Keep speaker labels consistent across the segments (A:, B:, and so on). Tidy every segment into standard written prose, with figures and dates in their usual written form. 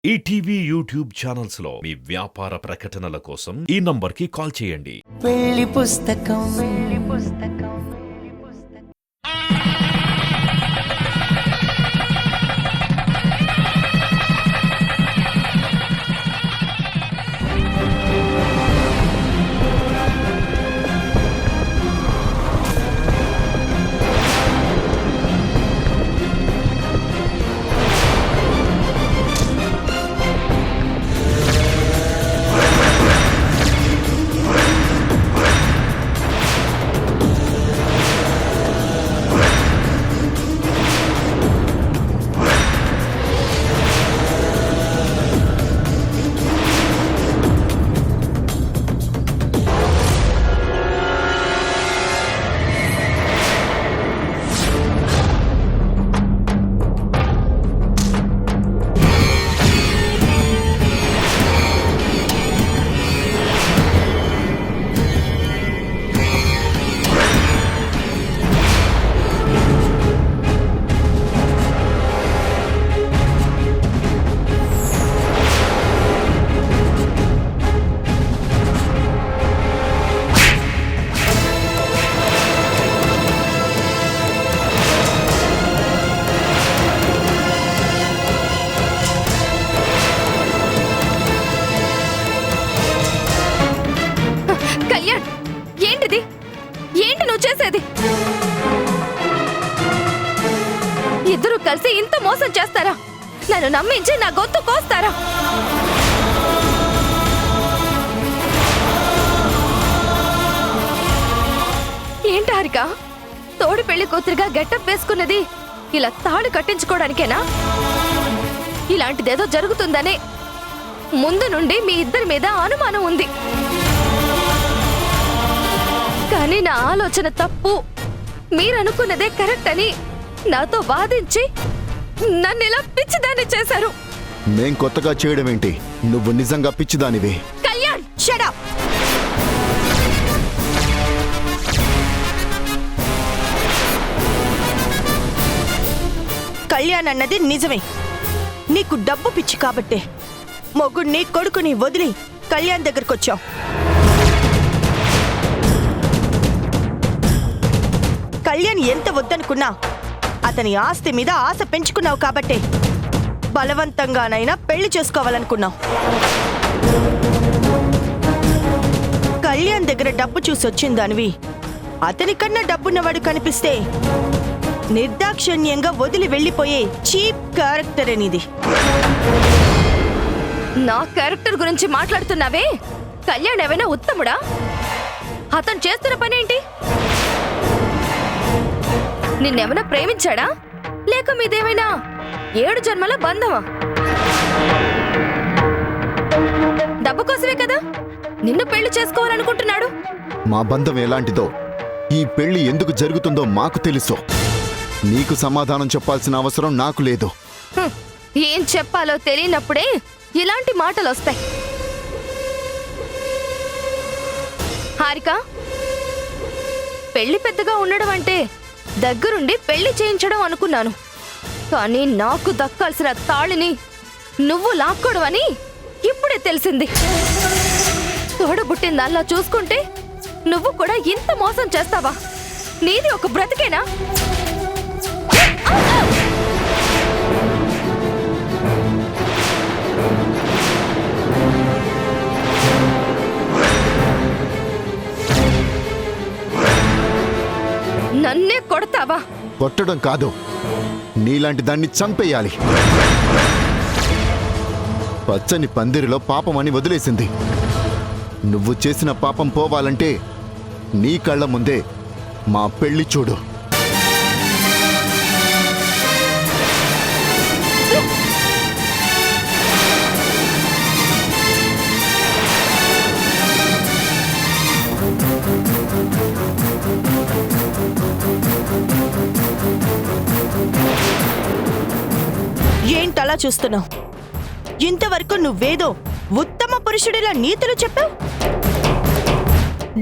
A: ETV YouTube channels లో మీ వ్యాపార ప్రకటనల కోసం ఈ నంబర్కి కాల్ చేయండి.
B: పెళ్లి పుస్తకం
C: ఇద్దరు కలిసి ఇంత మోసం చేస్తారా? నన్ను నమ్మించి నా గొంతు కోస్తారా? ఏంటి హారిక, తోడి పెళ్లి కూతురిగా గెట్టప్ వేసుకున్నది ఇలా తాళి కట్టించుకోవడానికేనా? ఇలాంటిదేదో జరుగుతుందనే ముందు నుండి మీ ఇద్దరి మీద అనుమానం ఉంది. కానీ నా ఆలోచన తప్పు, మీరనుకున్నదే కరెక్ట్ అని నాతో వాదించి నన్ను ఇలా పిచ్చిదాన్ని చేశారు.
D: మేం కొత్తగా చేయడం ఏంటి? నువ్వు నిజంగా పిచ్చిదానివి.
C: Kalyan, shut up.
E: కళ్యాణ్ అన్నది నిజమే. నీకు డబ్బు పిచ్చి కాబట్టే మొగుడిని కొడుకుని వదిలి కళ్యాణ్ దగ్గరకొచ్చావు. కళ్యాణ్ ఎంత వద్దనుకున్నా అతని ఆస్తి మీద ఆశ పెంచుకున్నావు కాబట్టే బలవంతంగానైనా పెళ్లి చేసుకోవాలనుకున్నావు. కళ్యాణ్ దగ్గర డబ్బు చూసి వచ్చిందానివి అతనికన్నా డబ్బున్నవాడు కనిపిస్తే నిర్దాక్షిణ్యంగా వదిలి వెళ్లిపోయే చీప్ క్యారెక్టర్ అనేది.
C: నా క్యారెక్టర్ గురించి మాట్లాడుతున్నావే? కళ్యాణ్ ఏమైనా ఉత్తముడా? అతను చేస్తున్న పనేంటి? నిన్నేమైనా ప్రేమించాడా, లేక మీదేమైనా 7 జన్మల బంధమా? డబ్బు కోసమే కదా నిన్ను పెళ్లి చేసుకోవాలనుకుంటున్నాడు.
D: మా బంధం ఎలాంటిదో, ఈ పెళ్లి ఎందుకు జరుగుతుందో మాకు తెలుసు. నీకు సమాధానం చెప్పాల్సిన అవసరం నాకు లేదు.
C: ఏం చెప్పాలో తెలియనప్పుడే ఇలాంటి మాటలు వస్తాయి. హారిక, పెళ్లి పెద్దగా ఉండడం అంటే దగ్గరుండి పెళ్లి చేయించడం అనుకున్నాను. కానీ నాకు దక్కాల్సిన తాళిని నువ్వు లాక్కోవడమని ఇప్పుడే తెలిసింది. తోడబుట్టిందల్లా చూసుకుంటే నువ్వు కూడా ఇంత మోసం చేస్తావా? నీది ఒక బ్రతికేనా? నన్నే కొడతావా?
D: కొట్టడం కాదు, నీలాంటి దాన్ని చంపేయాలి. పచ్చని పందిరిలో పాపమని వదిలేసింది. నువ్వు చేసిన పాపం పోవాలంటే నీ కళ్ళ ముందే మా పెళ్లి చూడు.
E: ఏంటలా చూస్తున్నావు? ఇంతవరకు నువ్వేదో ఉత్తమ పురుషుడిలా నీతులు చెప్పావు.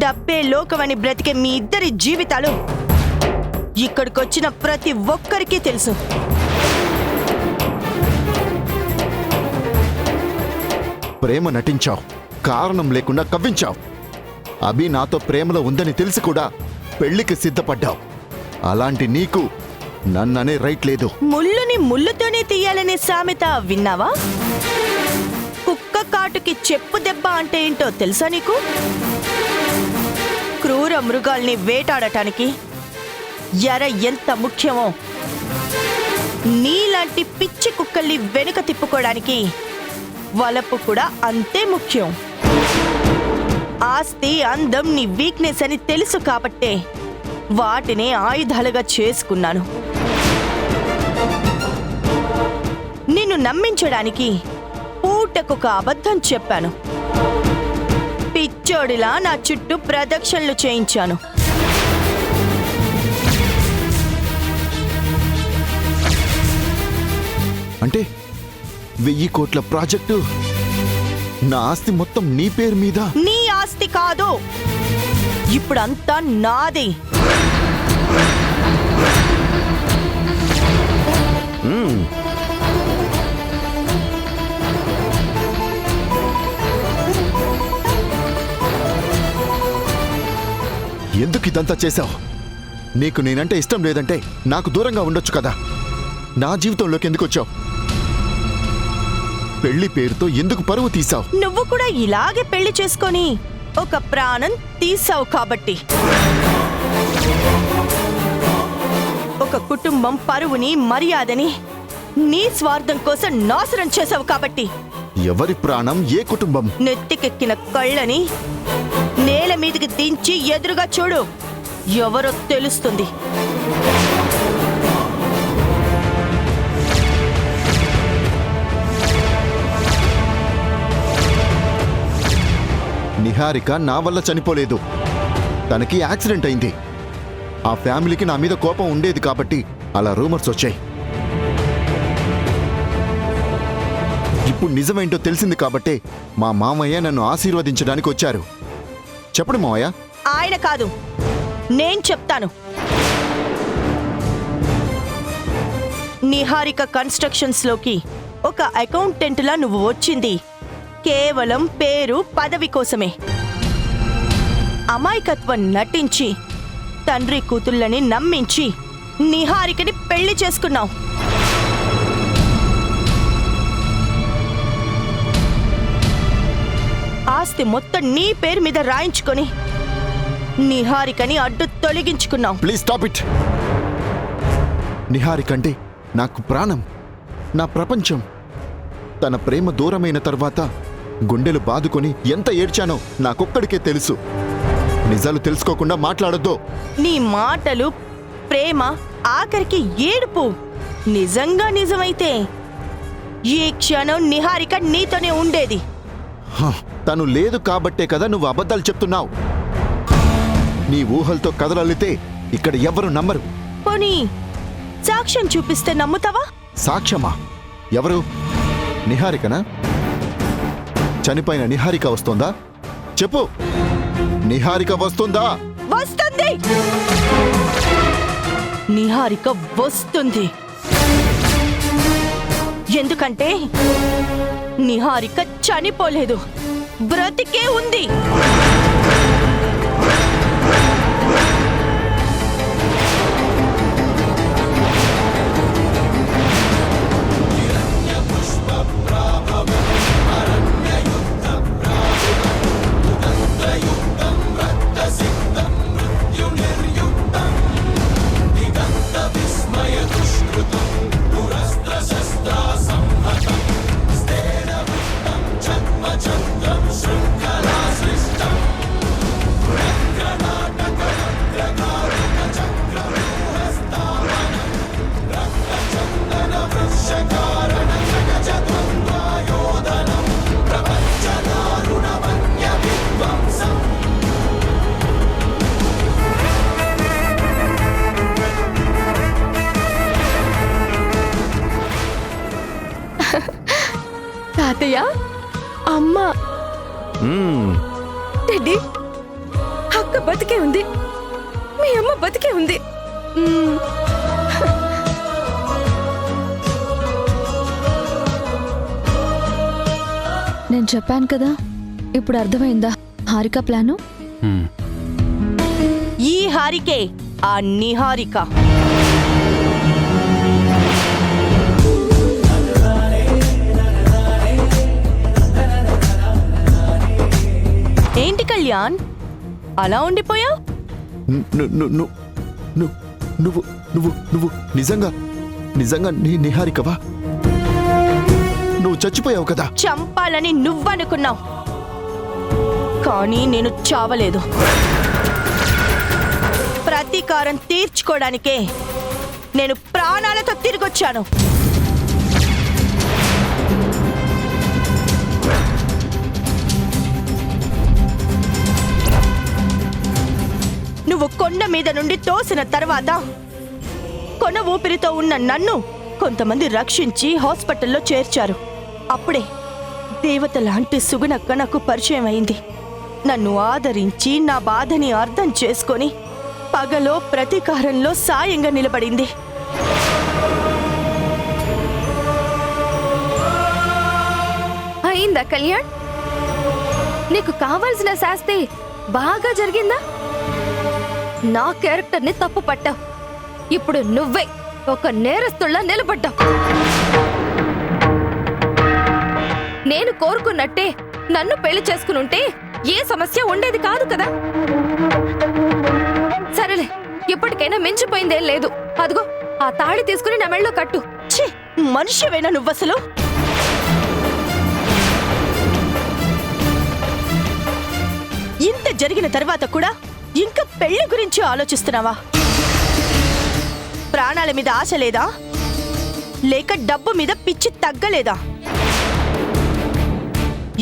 E: డబ్బే లోకమని బ్రతికే మీ ఇద్దరి జీవితాలు ఇక్కడికొచ్చిన ప్రతి ఒక్కరికి తెలుసు.
D: ప్రేమ నటించావు, కారణం లేకుండా కవ్వించావు. అభి నాతో ప్రేమలో ఉందని తెలిసి కూడా పెళ్లికి సిద్ధపడ్డావు. అలాంటి నీకు నన్ననే రైట్ లేదు.
E: ముళ్ళుని ముళ్ళుతోనే తీయాలనే సామెత విన్నావా? కుక్క కాటుకి చెప్పు దెబ్బ అంటే ఏంటో తెలుసా నీకు? క్రూర మృగాల్ని వేటాడటానికి ఎర ఎంత ముఖ్యమో, నీలాంటి పిచ్చి కుక్కల్ని వెనుక తిప్పుకోవడానికి వలపు కూడా అంతే ముఖ్యం. ఆస్తి, అందం నీ వీక్నెస్ అని తెలుసు కాబట్టే వాటినే ఆయుధాలుగా చేసుకున్నాను. నిన్ను నమ్మించడానికి పూటకొక అబద్ధం చెప్పాను. పిచ్చోడిలా నా చుట్టూ ప్రదక్షిణలు చేయించాను.
D: అంటే 1000 కోట్ల ప్రాజెక్టు, నా ఆస్తి మొత్తం నీ పేరు మీద?
E: నీ ఆస్తి కాదు, ఇప్పుడంతా నాది.
D: ఎందుకు ఇదంతా చేశావు? నీకు నేనంటే ఇష్టం లేదంటే నాకు దూరంగా ఉండొచ్చు కదా. నా జీవితంలోకి ఎందుకు వచ్చావు? పెళ్లి పేరుతో ఎందుకు పరువు తీసావు?
E: నువ్వు కూడా ఇలాగే పెళ్లి చేసుకొని ఒక ప్రాణం తీసావు కాబట్టి. ఒక కుటుంబం పరువుని, మర్యాదని నీ స్వార్థం కోసం నాశనం చేసావు కాబట్టి.
D: ఎవరి ప్రాణం, ఏ కుటుంబం?
E: నెత్తికెక్కిన కళ్ళని నేల మీదకి దించి ఎదురుగా చూడు, ఎవరో తెలుస్తుంది.
D: నిహారిక నా వల్ల చనిపోలేదు, తనకి యాక్సిడెంట్ అయింది. ఆ ఫ్యామిలీకి నా మీద కోపం ఉండేది కాబట్టి అలా రూమర్స్ వచ్చాయి. ఇప్పుడు నిజమేంటో తెలిసింది కాబట్టే మా మామయ్య నన్ను ఆశీర్వదించడానికి వచ్చారు. చెప్పడు మామయ్య.
E: ఆయన కాదు, నేను చెప్తాను. నిహారిక కన్స్ట్రక్షన్స్ లోకి ఒక అకౌంటెంట్ లా నువ్వు వచ్చింది కేవలం పేరు, పదవి కోసమే. అమాయకత్వం నటించి తండ్రి కూతుళ్ళని నమ్మించి నిహారికని పెళ్లి చేసుకున్నావు. ఆస్తి మొత్తం నీ పేరు మీద రాయించుకొని నిహారికని అడ్డు తొలగించుకున్నావు.
D: Please stop it. నిహారిక అంటే నాకు ప్రాణం, నా ప్రపంచం. తన ప్రేమ దూరమైన తర్వాత గుండెలు బాదుకొని ఎంత ఏడ్చానో నాకొక్కడికే తెలుసు. నిజాలు తెలుసుకోకుండా మాట్లాడొద్దు.
E: నీ మాటలు, ప్రేమ, ఆఖరికి ఏడుపు నిజంగా నిజమైతే ఈ క్షణం నిహారిక నీతోనే ఉండేది.
D: తను లేదు కాబట్టే కదా నువ్వు అబద్ధాలు చెప్తున్నావు. నీ ఊహలతో కథలల్లితే ఇక్కడ ఎవరు నమ్మరు.
E: పోనీ సాక్ష్యం చూపిస్తే నమ్ముతావా?
D: సాక్ష్యమా? ఎవరు? నిహారికనా? చనిపోయిన నిహారిక వస్తుందా? చెప్పు. నిహారిక వస్తుందా?
E: వస్తుంది. నిహారిక వస్తుంది. ఎందుకంటే నిహారిక చనిపోలేదు, బ్రతికే ఉంది.
C: తాతయ్య, అమ్మ,
F: టెడ్డీ, అక్క బతికే ఉంది, మీ అమ్మ బతికే ఉంది. నేను చెప్పాను కదా, ఇప్పుడు అర్థమైందా హారిక ప్లాను?
E: ఈ హారికే ఆ నిహారిక. ఏంటి కళ్యాణ్ అలా ఉండిపోయా?
D: నువ్వు నిజంగా నిజంగా నిహారికవా? నువ్వు చచ్చిపోయావు కదా?
E: చంపాలని నువ్వనుకున్నావు, కానీ నేను చావలేదు. ప్రతీకారం తీర్చుకోవడానికే నేను ప్రాణాలతో తిరిగొచ్చాను. నువ్వు కొండ మీద నుండి తోసిన తర్వాత కొన ఊపిరితో ఉన్న నన్ను కొంతమంది రక్షించి హాస్పిటల్లో చేర్చారు. అప్పుడే దేవత లాంటి సుగుణక్క నాకు పరిచయం అయింది. నన్ను ఆదరించి నా బాధని అర్థం చేసుకొని పగలో ప్రతీకారంలో సాయంగా నిలబడింది.
C: అయిందా కళ్యాణ్? నీకు కావాల్సిన శాస్తి బాగా జరిగిందా? నా క్యారెక్టర్ని తప్పు పట్టావు. ఇప్పుడు నువ్వే ఒక నేరస్తుళ్ళ నిలబడ్డావు. నేను కోరుకున్నట్టే నన్ను పెళ్లి చేసుకునుంటే ఏ సమస్య ఉండేది కాదు కదా. సరేలే, ఇప్పటికైనా మించిపోయిందేం లేదు. అదిగో ఆ తాళి తీసుకుని నా మెళ్ళో కట్టు.
E: ఛీ, మనిషివేనా నువ్వసలు? ఇంత జరిగిన తర్వాత కూడా ఇంకా పెళ్లి గురించి ఆలోచిస్తున్నావా? ప్రాణాల మీద ఆశ లేదా? లేక డబ్బు మీద పిచ్చి తగ్గలేదా?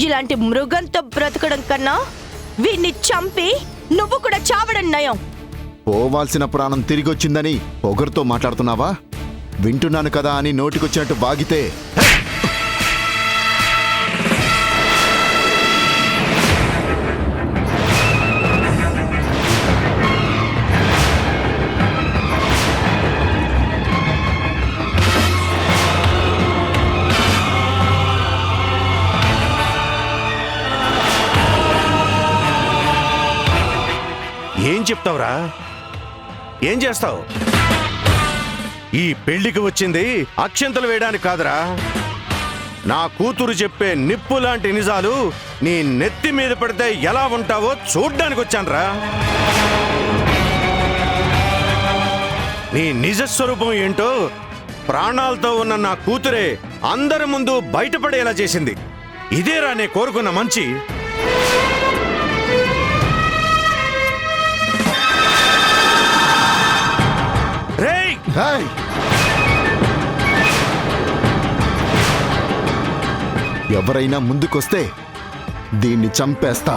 E: ఇలాంటి మృగంతో బ్రతకడం కన్నా వీణ్ణి చంపి నువ్వు కూడా చావడం నయం.
D: పోవాల్సిన ప్రాణం తిరిగొచ్చిందని పొగరుతో మాట్లాడుతున్నావా? వింటున్నాను కదా అని నోటికొచ్చినట్టు బాగితే
G: ఏం చెప్తావురా? ఏం చేస్తావు? ఈ పెళ్లికి వచ్చింది అక్షంతలు వేయడానికి కాదురా. నా కూతురు చెప్పే నిప్పు లాంటి నిజాలు నీ నెత్తి మీద పడితే ఎలా ఉంటావో చూడ్డానికి వచ్చానురా. నీ నిజస్వరూపం ఏంటో ప్రాణాలతో ఉన్న నా కూతురే అందరి ముందు బయటపడేలా చేసింది. ఇదేరా నే కోరుకున్న మంచి.
D: ఎవరైనా ముందుకొస్తే దీన్ని చంపేస్తా.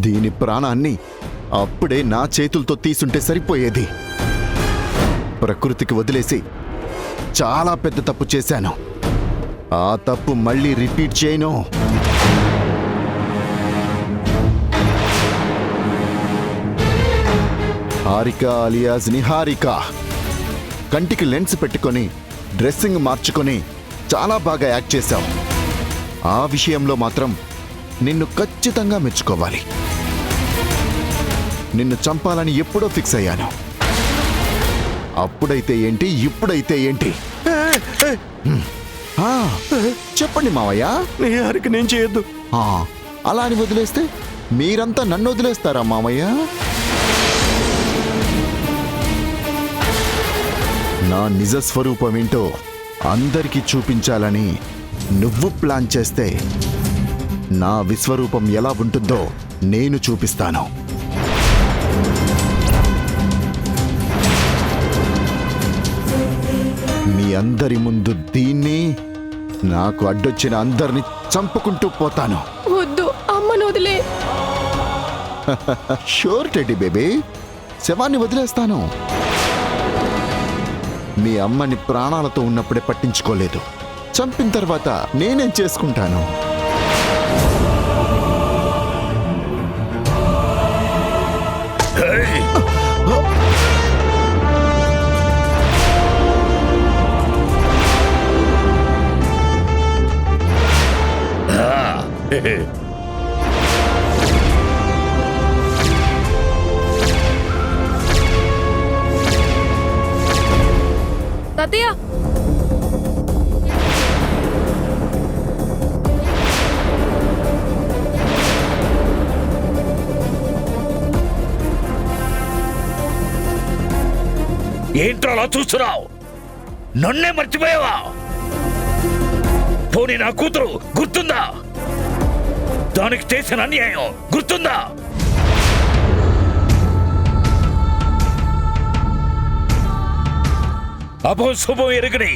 D: దీని ప్రాణాన్ని అప్పుడే నా చేతులతో తీసుంటే సరిపోయేది. ప్రకృతికి వదిలేసి చాలా పెద్ద తప్పు చేశాను. ఆ తప్పు మళ్ళీ రిపీట్ చేయను. హారిక అలియాస్ నిహారిక కంటికి లెన్స్ పెట్టుకొని డ్రెస్సింగ్ మార్చుకొని చాలా బాగా యాక్ట్ చేశావు. ఆ విషయంలో మాత్రం నిన్ను ఖచ్చితంగా మెచ్చుకోవాలి. నిన్ను చంపాలని ఎప్పుడో ఫిక్స్ అయ్యాను. అప్పుడైతే ఏంటి, ఇప్పుడైతే ఏంటి? చెప్పండి మావయ్య.
G: నిహారిక నేను చేయొద్దు.
D: అలా అని వదిలేస్తే మీరంతా నన్ను వదిలేస్తారా మావయ్య? నా నిజ స్వరూపం ఏంటో అందరికీ చూపించాలని నువ్వు ప్లాన్ చేస్తే నా విశ్వరూపం ఎలా ఉంటుందో నేను చూపిస్తాను. మీ అందరి ముందు దీన్ని, నాకు అడ్డొచ్చిన అందరిని చంపుకుంటూ పోతాను.
F: వద్దు, అమ్మను వదిలే.
D: షూర్ టెడ్డీ బేబీ, శవాన్ని వదిలేస్తాను. మీ అమ్మని ప్రాణాలతో ఉన్నప్పుడే పట్టించుకోలేదు. చంపిన తర్వాత నేనేం చేసుకుంటాను?
F: తాతయ్య,
H: ఏంట్రా అలా చూస్తున్నావు? నన్నే మర్చిపోయావా? పోనీ నా కూతురు గుర్తుందా? దానికి చేసిన అన్యాయం గుర్తుందా? అభం శుభం ఎరుగని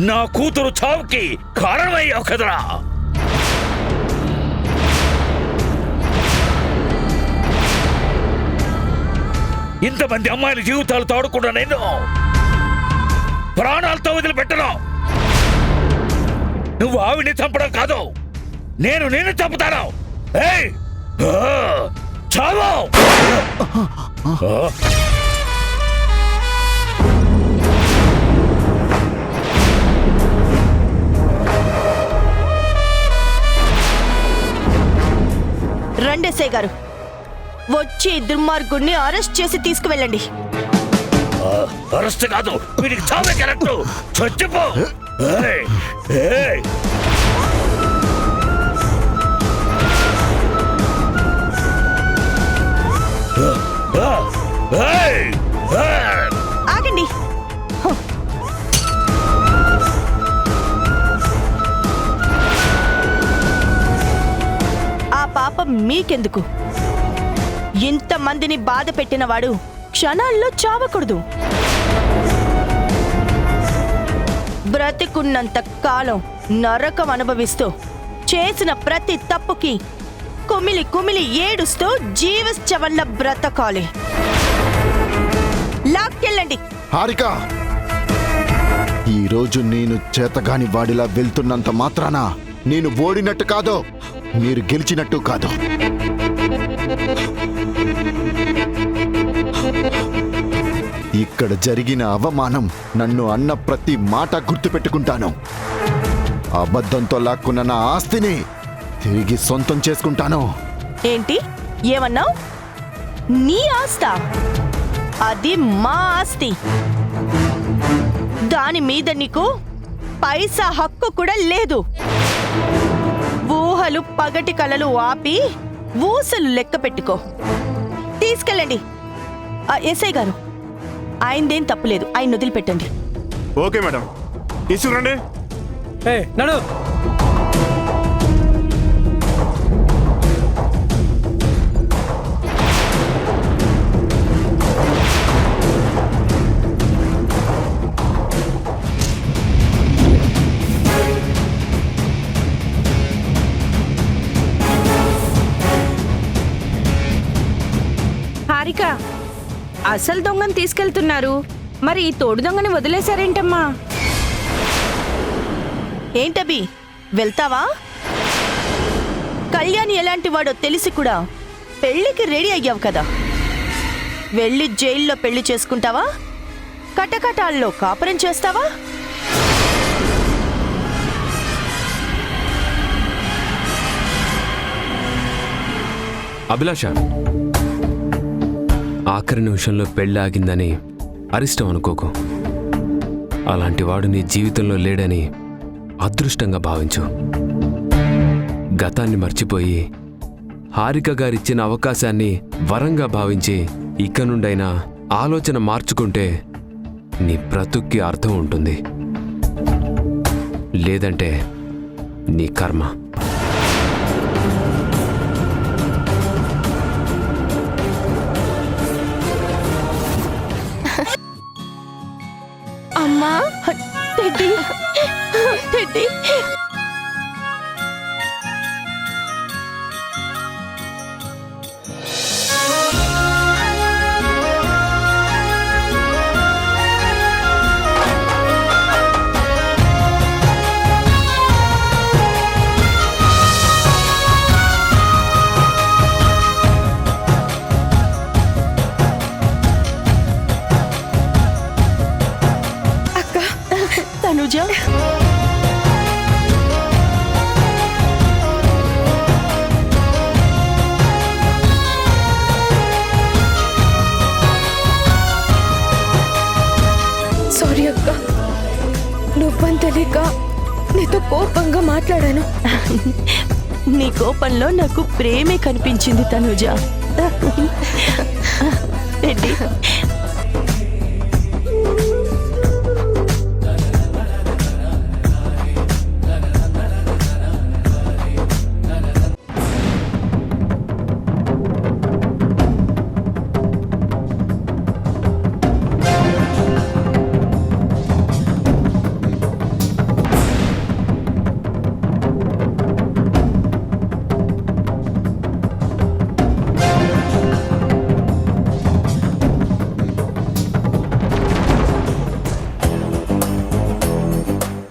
H: నా కూతురు చావుకి కారణమయ్యావు కదరా. ఇంతమంది అమ్మాయిల జీవితాలు తోడకుండా నేను ప్రాణాలతో వదిలిపెట్టను. నువ్వు ఆవిడ్ని చంపడం కాదు, నేను చంపుతాను. ఏయ్! చావు!
E: రండేసే గారు, వచ్చి దుర్మార్గుణ్ణి అరెస్ట్ చేసి తీసుకువెళ్ళండి.
H: అరెస్ట్ కాదు, వీడికి చావే కరెక్ట్. చచ్చిపో. ఏయ్! ఏయ్! ఏయ్! ఏయ్!
E: ఆగండి. ఆ పాపం మీకెందుకు? ఇంతమందిని బాధ పెట్టినవాడు క్షణాల్లో చావకూడదు. బ్రతికున్నంత కాలం నరకం అనుభవిస్తూ చేసిన ప్రతి తప్పుకి కుమిలి కుమిలి ఏడుస్తూ జీవశ్చవల్ల బ్రతకాలి. లాక్కెళ్ళండి.
D: హారిక, ఈరోజు నేను చేతగాని వాడిలా వెళ్తున్నంత మాత్రాన నేను ఓడినట్టు కాదు, మీరు గెలిచినట్టు కాదు. ఇక్కడ జరిగిన అవమానం నన్ను అన్న ప్రతి మాట గుర్తుపెట్టుకుంటాను. అబద్ధంతో లాక్కున్న నా ఆస్తిని తిరిగి సొంతం చేసుకుంటాను.
E: ఏంటి ఏమన్నావు? నీ ఆస్తా? అది మా ఆస్తి. దాని మీద నీకు పైసా హక్కు కూడా లేదు. ఊహలు పగటి కలలు ఆపి ఊసలు లెక్క పెట్టుకో. తీసుకెళ్ళండి. ఎస్ఐ గారు, ఆయనదేం తప్పులేదు, ఆయన వదిలిపెట్టండి.
G: ఓకే మేడం, తీసుకురండి.
I: నడు.
F: హారిక, అసలు దొంగని తీసుకెళ్తున్నారు, మరి ఈ తోడు దొంగని వదిలేశారేంటమ్మా?
E: ఏంటబి, వెళ్తావా? కళ్యాణి ఎలాంటి వాడో తెలిసి కూడా పెళ్లికి రెడీ అయ్యావు కదా. వెళ్ళి జైల్లో పెళ్లి చేసుకుంటావా? కటకటాల్లో కాపురం చేస్తావా?
J: అభిలాష, ఆఖరి నిమిషంలో పెళ్ళి ఆగిందని అరిష్టం అనుకోకు. అలాంటి వాడు నీ జీవితంలో లేడని అదృష్టంగా భావించు. గతాన్ని మర్చిపోయి హారిక గారిచ్చిన అవకాశాన్ని వరంగా భావించి ఇక నుండైనా ఆలోచన మార్చుకుంటే నీ బ్రతుక్కి అర్థం ఉంటుంది. లేదంటే నీ కర్మ.
E: అమ్మా, టెడ్డీ, టెడ్డీ. తనుజ.
C: సారీ అక్క, నువ్వని తెలియక నీతో కోపంగా మాట్లాడాను.
E: నీ కోపంలో నాకు ప్రేమే కనిపించింది తనుజ. రెడ్డి,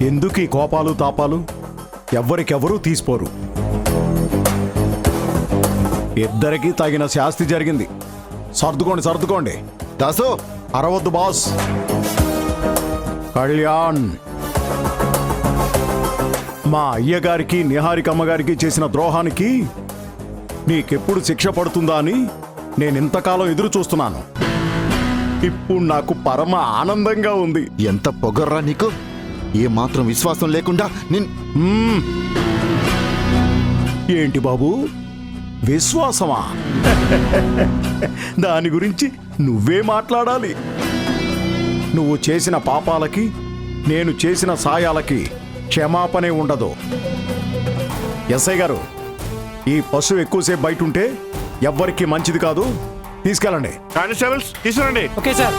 K: ఎందుకు ఈ కోపాలు తాపాలు? ఎవ్వరికెవ్వరూ తీసిపోరు. ఇద్దరికీ తగిన శాస్తి జరిగింది. సర్దుకోండి సర్దుకోండి.
D: దాసు,
K: అరవద్దు బాస్. కళ్యాణ్, మా అయ్యగారికి నిహారికమ్మ గారికి చేసిన ద్రోహానికి నీకెప్పుడు శిక్ష పడుతుందా అని నేనింతకాలం ఎదురు చూస్తున్నాను. ఇప్పుడు నాకు పరమ ఆనందంగా ఉంది.
D: ఎంత పొగర్రా నీకు! ఏ మాత్రం విశ్వాసం లేకుండా
K: ఏంటి బాబు, విశ్వాసమా? దాని గురించి నువ్వే మాట్లాడాలి. నువ్వు చేసిన పాపాలకి, నేను చేసిన సాయాలకి క్షమాపణే ఉండదు. ఎస్ఐ గారు, ఈ పశువు ఎక్కువసేపు బయట ఉంటే ఎవ్వరికీ మంచిది కాదు. తీసుకెళ్ళండి.
G: కానిస్టేబుల్స్ తీసుకురండి.
I: Okay sir.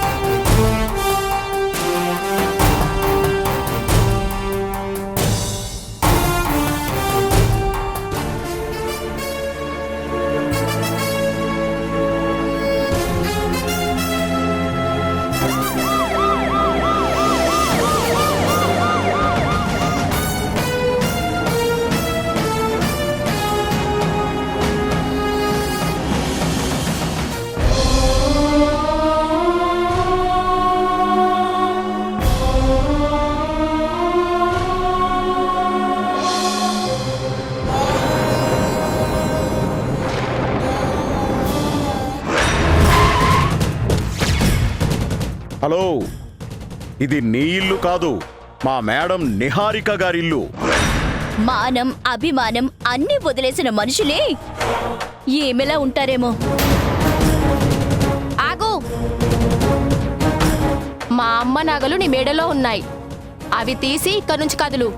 K: హలో, ఇది నీ ఇల్లు కాదు, మా మేడం నిహారిక గారిల్లు.
L: మానం, అభిమానం అన్నీ వదిలేసిన మనుషులే ఏమెలా ఉంటారేమో.
C: ఆగు! మా అమ్మ నగలు నీ మేడలో ఉన్నాయి. అవి తీసి ఇక్కడి నుంచి కదులు.